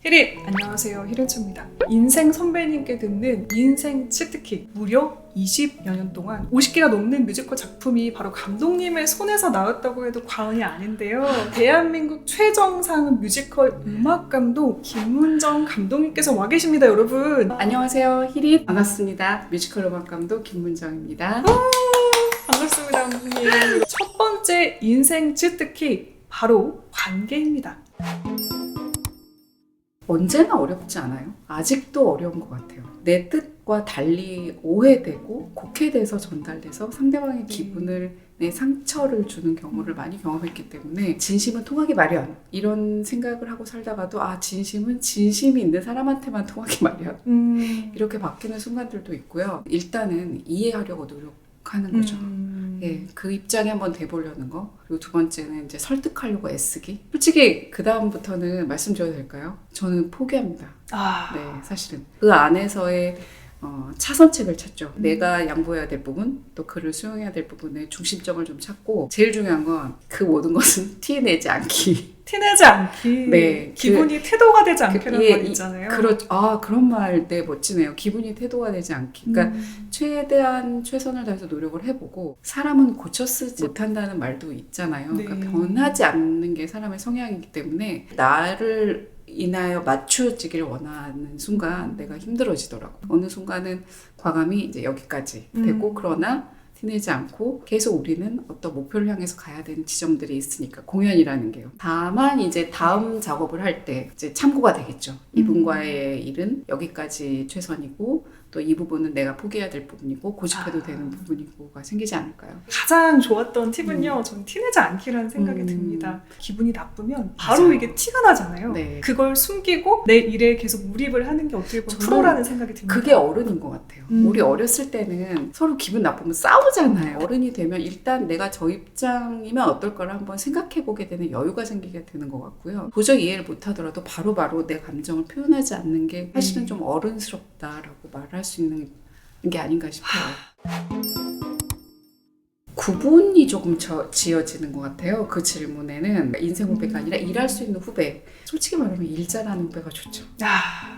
히릿! 안녕하세요, 히렌츠입니다. 인생 선배님께 듣는 인생 치트키. 무려 20여 년 동안 50개가 넘는 뮤지컬 작품이 바로 감독님의 손에서 나왔다고 해도 과언이 아닌데요. 대한민국 최정상 뮤지컬 음악감독 김문정 감독님께서 와 계십니다, 여러분. 안녕하세요, 히릿. 반갑습니다. 뮤지컬 음악감독 김문정입니다. 반갑습니다, 감독님. 첫 번째 인생 치트키, 바로 관계입니다. 언제나 어렵지 않아요? 아직도 어려운 것 같아요. 내 뜻과 달리 오해되고 곡해돼서 전달돼서 상대방의 기분을 내 상처를 주는 경우를 많이 경험했기 때문에 진심은 통하기 마련 이런 생각을 하고 살다가도 진심은 진심이 있는 사람한테만 통하기 마련 이렇게 바뀌는 순간들도 있고요. 일단은 이해하려고 노력하는 거죠. 예, 그 입장에 한번 돼보려는 거. 그리고 두 번째는 이제 설득하려고 애쓰기. 솔직히 그 다음부터는 말씀드려도 될까요? 저는 포기합니다. 네, 사실은 그 안에서의 차선책을 찾죠. 내가 양보해야 될 부분, 또 그를 수용해야 될 부분의 중심점을 좀 찾고, 제일 중요한 건 그 모든 것은 티내지 않기. 티내지 않기. 네, 기분이 태도가 되지 않기라는 말 있잖아요. 그런 말, 네, 멋지네요. 기분이 태도가 되지 않기. 그러니까 최대한 최선을 다해서 노력을 해보고, 사람은 고쳐 쓰지 못한다는 말도 있잖아요. 네. 그러니까 변하지 않는 게 사람의 성향이기 때문에 나를 인하여 맞춰지길 원하는 순간 내가 힘들어지더라고. 어느 순간은 과감히 이제 여기까지 되고, 그러나 티내지 않고 계속 우리는 어떤 목표를 향해서 가야 되는 지점들이 있으니까, 공연이라는 게요. 다만 이제 다음 작업을 할 때 이제 참고가 되겠죠. 이분과의 일은 여기까지 최선이고, 또 이 부분은 내가 포기해야 될 부분이고 고집해도 되는 부분이고가 생기지 않을까요? 가장 좋았던 팁은요, 저는 티내지 않기라는 생각이 듭니다. 기분이 나쁘면 바로 맞아요. 이게 티가 나잖아요. 네. 그걸 숨기고 내 일에 계속 몰입을 하는 게 어떻게 보면 프로라는 생각이 듭니다. 그게 어른인 것 같아요. 우리 어렸을 때는 서로 기분 나쁘면 싸우잖아요. 어른이 되면 일단 내가 저 입장이면 어떨까를 한번 생각해보게 되는 여유가 생기게 되는 것 같고요. 도저히 이해를 못하더라도 바로바로 내 감정을 표현하지 않는 게 사실은 좀 어른스럽다라고 말할 수 있는 게 아닌가 싶어요. 구분이 조금 지어지는 것 같아요. 그 질문에는 인생 후배가 아니라 일할 수 있는 후배. 솔직히 말하면 일 잘하는 후배가 좋죠.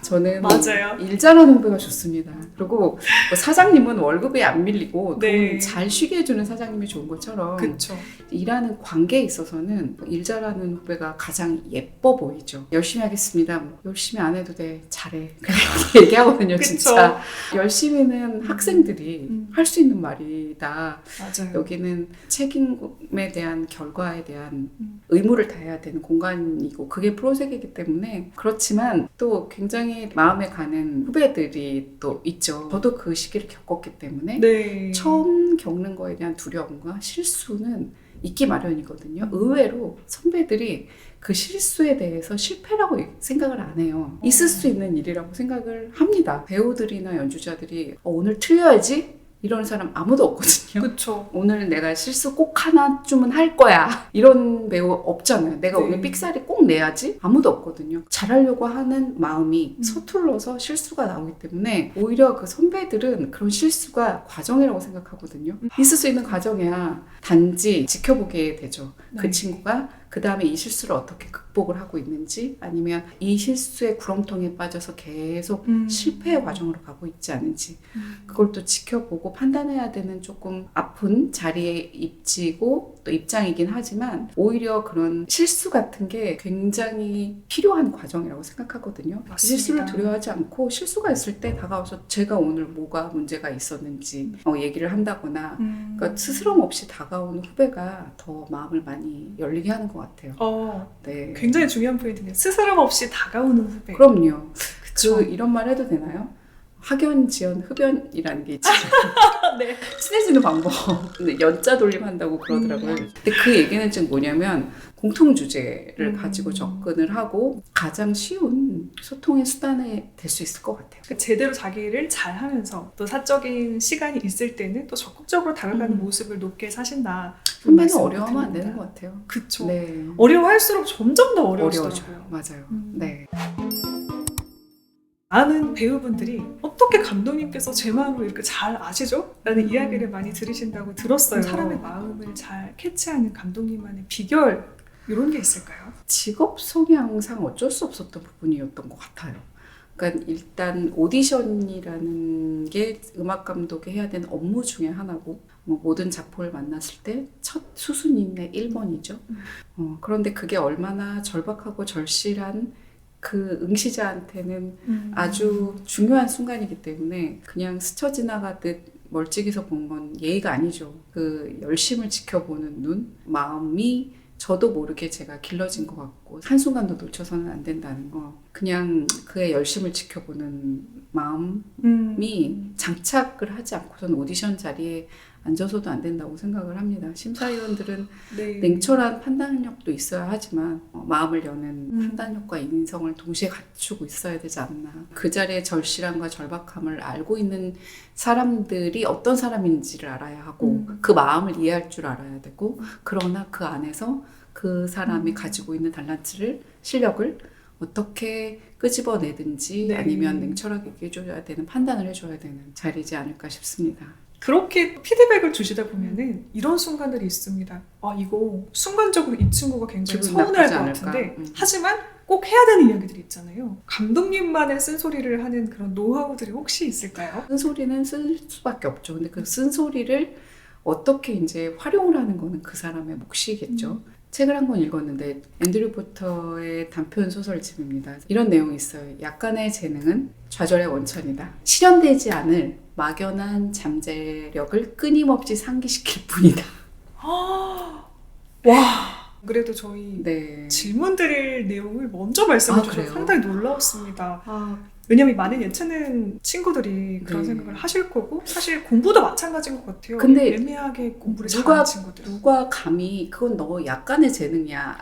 저는 맞아요. 일 잘하는 후배가 좋습니다. 그리고 뭐 사장님은 월급에 안 밀리고 네. 돈 잘 쉬게 해주는 사장님이 좋은 것처럼 그쵸. 일하는 관계에 있어서는 일 잘하는 후배가 가장 예뻐 보이죠. 열심히 하겠습니다. 뭐, 열심히 안 해도 돼. 잘해. 그렇게 얘기하거든요. 그쵸. 진짜. 열심히는 학생들이 할 수 있는 말이다. 맞아요. 여기는 책임에 대한 결과에 대한 의무를 다해야 되는 공간이고, 그게 프로젝트이기 때문에. 그렇지만 또 굉장히 마음에 가는 후배들이 또 있죠. 저도 그 시기를 겪었기 때문에 네. 처음 겪는 거에 대한 두려움과 실수는 있기 마련이거든요. 의외로 선배들이 그 실수에 대해서 실패라고 생각을 안 해요. 있을 수 있는 일이라고 생각을 합니다. 배우들이나 연주자들이 오늘 틀려야지? 이런 사람 아무도 없거든요. 그쵸. 오늘 내가 실수 꼭 하나쯤은 할 거야. 이런 배우 없잖아요. 내가 오늘 삑사리 꼭 내야지? 아무도 없거든요. 잘하려고 하는 마음이 서툴러서 실수가 나오기 때문에 오히려 그 선배들은 그런 실수가 과정이라고 생각하거든요. 있을 수 있는 과정이야. 단지 지켜보게 되죠. 그 친구가 그 다음에 이 실수를 어떻게 극복을 하고 있는지, 아니면 이 실수의 구렁텅이에 빠져서 계속 실패의 과정으로 가고 있지 않은지, 그걸 또 지켜보고 판단해야 되는 조금 아픈 자리에 입지고 또 입장이긴 하지만, 오히려 그런 실수 같은 게 굉장히 필요한 과정이라고 생각하거든요. 맞습니다. 그 실수를 두려워하지 않고 실수가 있을 때 다가와서 제가 오늘 뭐가 문제가 있었는지 얘기를 한다거나, 그러니까 스스럼 없이 다가오는 후배가 더 마음을 많이 열리게 하는 것 같아요. 네. 굉장히 중요한 포인트네요. 스스럼 없이 다가오는 후배. 그럼요. 그쵸. 이런 말 해도 되나요? 학연지연 흡연이라는 게 있죠. 네. 친해지는 방법. 근데 연자 돌림한다고 그러더라고요. 근데 그 얘기는 지금 뭐냐면, 공통 주제를 가지고 접근을 하고 가장 쉬운 소통의 수단이 될 수 있을 것 같아요. 제대로 자기 일을 잘 하면서 또 사적인 시간이 있을 때는 또 적극적으로 다가가는 모습을 높게 사신다. 선배는 어려워하면 안 되는 것 같아요. 그쵸. 네. 어려워할수록 점점 더 어려워져요. 맞아요. 네. 많은 배우분들이 어떻게 감독님께서 제 마음을 이렇게 잘 아시죠? 라는 이야기를 많이 들으신다고 들었어요. 사람의 마음을 잘 캐치하는 감독님만의 비결 이런 게 있을까요? 직업 성향상 어쩔 수 없었던 부분이었던 것 같아요. 그러니까 일단 오디션이라는 게 음악 감독이 해야 되는 업무 중에 하나고 뭐 모든 작품을 만났을 때 첫 수순임의 1번이죠. 그런데 그게 얼마나 절박하고 절실한 그 응시자한테는 아주 중요한 순간이기 때문에 그냥 스쳐 지나가듯 멀찍이서 본 건 예의가 아니죠. 그 열심을 지켜보는 눈, 마음이 저도 모르게 제가 길러진 것 같고 한순간도 놓쳐서는 안 된다는 거, 그냥 그의 열심을 지켜보는 마음이 장착을 하지 않고서는 오디션 자리에 앉아서도 안 된다고 생각을 합니다. 심사위원들은 네. 냉철한 판단력도 있어야 하지만 마음을 여는 판단력과 인성을 동시에 갖추고 있어야 되지 않나. 그 자리의 절실함과 절박함을 알고 있는 사람들이 어떤 사람인지를 알아야 하고 그 마음을 이해할 줄 알아야 되고, 그러나 그 안에서 그 사람이 가지고 있는 달란트를, 실력을 어떻게 끄집어내든지 네. 아니면 냉철하게 얘기해줘야 되는, 판단을 해줘야 되는 자리지 않을까 싶습니다. 그렇게 피드백을 주시다 보면은 이런 순간들이 있습니다. 아, 이거 순간적으로 이 친구가 굉장히 기분 서운할 나쁘지 것 않을까? 같은데 하지만 꼭 해야 되는 이야기들이 있잖아요. 감독님만의 쓴소리를 하는 그런 노하우들이 혹시 있을까요? 쓴소리는 쓸 수밖에 없죠. 근데 그 쓴소리를 어떻게 이제 활용을 하는 거는 그 사람의 몫이겠죠. 책을 한 권 읽었는데 앤드류 포터의 단편 소설집입니다. 이런 내용이 있어요. 약간의 재능은 좌절의 원천이다. 실현되지 않을 막연한 잠재력을 끊임없이 상기시킬 뿐이다. 와, 그래도 저희 네. 질문 드릴 내용을 먼저 말씀해 아, 주셔서 그래요? 상당히 놀라웠습니다. 왜냐면 많은 예체능 친구들이 그런 네. 생각을 하실 거고 사실 공부도 마찬가지인 것 같아요. 근데 애매하게 공부를 누가 잘하는 친구들. 누가 감히 그건 너 약간의 재능이야.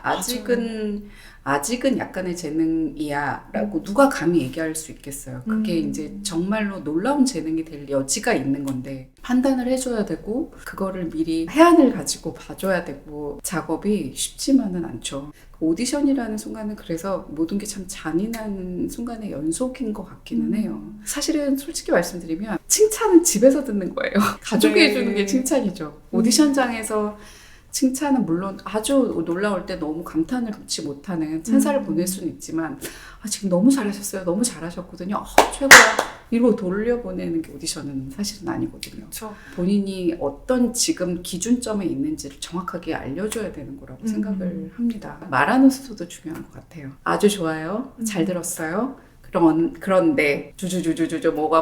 아직은 약간의 재능이야 라고 누가 감히 얘기할 수 있겠어요. 그게 이제 정말로 놀라운 재능이 될 여지가 있는 건데 판단을 해줘야 되고 그거를 미리 해안을 가지고 봐줘야 되고 작업이 쉽지만은 않죠. 오디션이라는 순간은 그래서 모든 게 참 잔인한 순간의 연속인 것 같기는 해요. 사실은 솔직히 말씀드리면 칭찬은 집에서 듣는 거예요. 가족이 네. 해주는 게 칭찬이죠. 오디션장에서 칭찬은 물론 아주 놀라울 때 너무 감탄을 금치 못하는 찬사를 보낼 수는 있지만 지금 너무 잘하셨어요. 너무 잘하셨거든요. 최고야. 이러고 돌려보내는 게 오디션은 사실은 아니거든요. 그렇죠. 본인이 어떤 지금 기준점에 있는지를 정확하게 알려줘야 되는 거라고 생각을 합니다. 말하는 수도 중요한 것 같아요. 아주 좋아요. 잘 들었어요. 그런데 주주주주주주 뭐가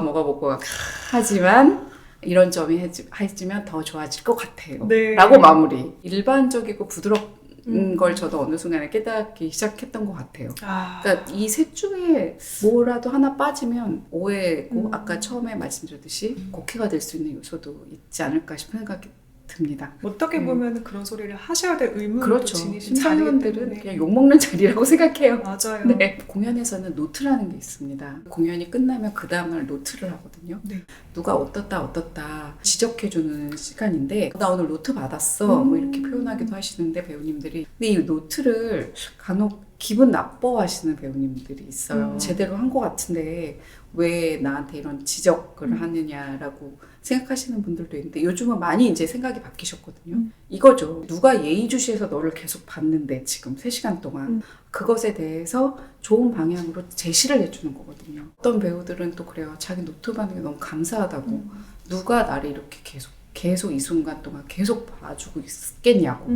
하지만 이런 점이 해지면 더 좋아질 것 같아요. 네. 라고 마무리. 일반적이고 부드러운 걸 저도 어느 순간에 깨닫기 시작했던 것 같아요. 그러니까 이 셋 중에 뭐라도 하나 빠지면 오해고 아까 처음에 말씀드렸듯이 곡해가 될 수 있는 요소도 있지 않을까 싶은 생각이 듭니다. 어떻게 보면 그런 소리를 하셔야 될 의무를 그렇죠. 지니신 자리이기 심사위원들은 때문에. 그냥 욕먹는 자리라고 생각해요. 맞아요. 네. 공연에서는 노트라는 게 있습니다. 공연이 끝나면 그 다음날 노트를 하거든요. 네. 누가 어떻다 지적해주는 시간인데 나 오늘 노트 받았어 뭐 이렇게 표현하기도 하시는데 배우님들이, 근데 이 노트를 간혹 기분 나빠하시는 배우님들이 있어요. 제대로 한 것 같은데 왜 나한테 이런 지적을 하느냐라고 생각하시는 분들도 있는데 요즘은 많이 이제 생각이 바뀌셨거든요. 이거죠. 누가 예의주시해서 너를 계속 봤는데 지금 3시간 동안 그것에 대해서 좋은 방향으로 제시를 해주는 거거든요. 어떤 배우들은 또 그래요. 자기 노트 받는 게 너무 감사하다고. 누가 나를 이렇게 계속 이 순간 동안 계속 봐주고 있겠냐고.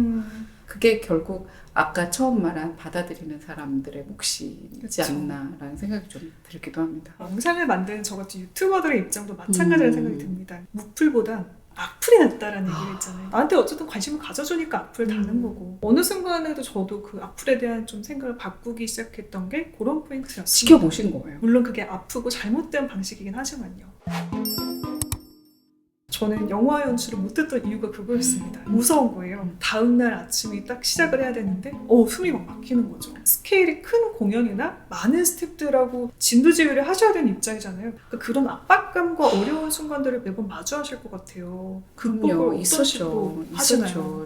그게 결국 아까 처음 말한 받아들이는 사람들의 몫이지 그쵸. 않나라는 생각이 좀 들기도 합니다. 영상을 만드는 저 같은 유튜버들의 입장도 마찬가지라는 생각이 듭니다. 무풀보단 악플이 낫다라는 얘기를 있잖아요. 나한테 어쨌든 관심을 가져주니까 악플을 다는 거고, 어느 순간에도 저도 그 악플에 대한 좀 생각을 바꾸기 시작했던 게 그런 포인트였습니다. 지켜보신 거예요. 물론 그게 아프고 잘못된 방식이긴 하지만요. 저는 영화 연출을 못했던 이유가 그거였습니다. 무서운 거예요. 다음날 아침에 딱 시작을 해야 되는데 숨이 막 막히는 거죠. 스케일이 큰 공연이나 많은 스태프들하고 진두지휘를 하셔야 되는 입장이잖아요. 그러니까 그런 압박감과 어려운 순간들을 매번 마주하실 것 같아요. 그럼요. 어떤 식으로 하시나요?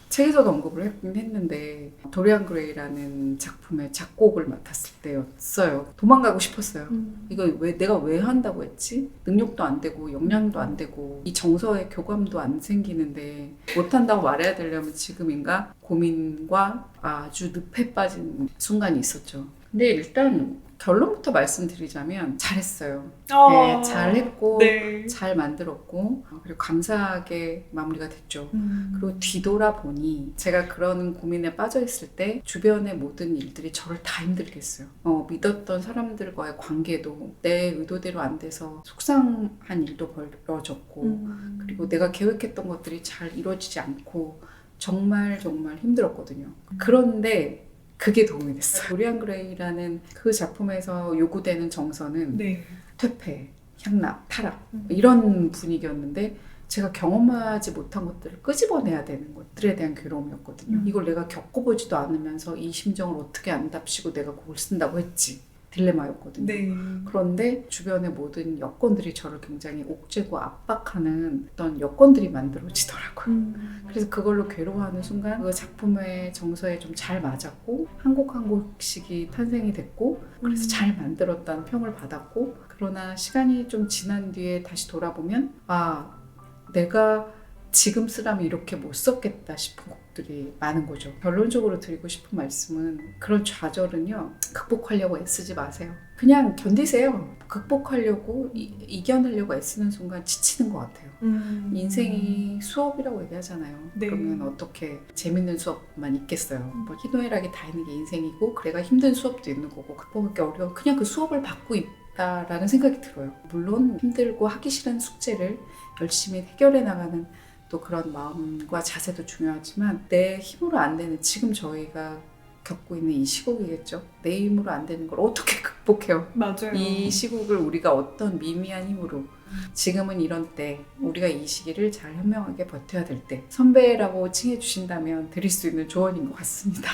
책에서도 언급을 했긴 했는데 도리안 그레이라는 작품의 작곡을 맡았을 때였어요. 도망가고 싶었어요. 이거 내가 왜 한다고 했지? 능력도 안 되고 역량도 안 되고 이 정서의 교감도 안 생기는데 못한다고 말해야 되려면 지금인가 고민과 아주 늪에 빠진 순간이 있었죠. 근데 일단 결론부터 말씀드리자면 잘했어요. 네, 잘했고 네. 잘 만들었고 그리고 감사하게 마무리가 됐죠. 그리고 뒤돌아보니 제가 그런 고민에 빠져 있을 때 주변의 모든 일들이 저를 다 힘들게 했어요. 믿었던 사람들과의 관계도 내 의도대로 안 돼서 속상한 일도 벌어졌고 그리고 내가 계획했던 것들이 잘 이루어지지 않고 정말 힘들었거든요. 그런데 그게 도움이 됐어요. 도리안 그레이라는 그 작품에서 요구되는 정서는 네. 퇴폐, 향락, 타락 이런 분위기였는데 제가 경험하지 못한 것들을 끄집어내야 되는 것들에 대한 괴로움이었거든요. 이걸 내가 겪어보지도 않으면서 이 심정을 어떻게 안답시고 내가 곡을 쓴다고 했지. 딜레마였거든요. 네. 그런데 주변의 모든 여건들이 저를 굉장히 옥죄고 압박하는 어떤 여건들이 만들어지더라고요. 그래서 그걸로 괴로워하는 순간 그 작품의 정서에 좀 잘 맞았고 한 곡 한 곡씩이 탄생이 됐고 그래서 잘 만들었다는 평을 받았고 그러나 시간이 좀 지난 뒤에 다시 돌아보면 아 내가 지금 쓰라면 이렇게 못 썼겠다 싶은 곡들이 많은 거죠. 결론적으로 드리고 싶은 말씀은 그런 좌절은요 극복하려고 애쓰지 마세요. 그냥 견디세요. 극복하려고 이겨내려고 애쓰는 순간 지치는 것 같아요. 인생이 수업이라고 얘기하잖아요. 네. 그러면 어떻게 재밌는 수업만 있겠어요. 뭐 희노애락이 다 있는 게 인생이고 그래가 힘든 수업도 있는 거고 극복하기 어려운 그냥 그 수업을 받고 있다라는 생각이 들어요. 물론 힘들고 하기 싫은 숙제를 열심히 해결해 나가는 또 그런 마음과 자세도 중요하지만 내 힘으로 안 되는 지금 저희가 겪고 있는 이 시국이겠죠. 내 힘으로 안 되는 걸 어떻게 극복해요? 맞아요. 이 시국을 우리가 어떤 미미한 힘으로 지금은 이런 때 우리가 이 시기를 잘 현명하게 버텨야 될 때 선배라고 칭해 주신다면 드릴 수 있는 조언인 것 같습니다.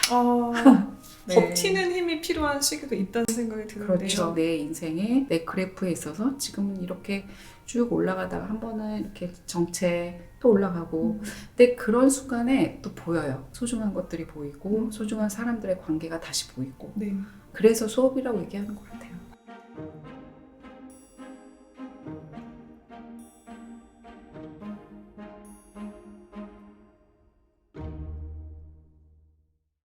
네. 버티는 힘이 필요한 시기도 있다는 생각이 드는데요. 그렇죠. 내 인생에 내 그래프에 있어서 지금은 이렇게 쭉 올라가다가 한 번은 이렇게 정체 또 올라가고 근데 그런 순간에 또 보여요. 소중한 것들이 보이고 소중한 사람들의 관계가 다시 보이고 네. 그래서 수업이라고 얘기하는 것 같아요.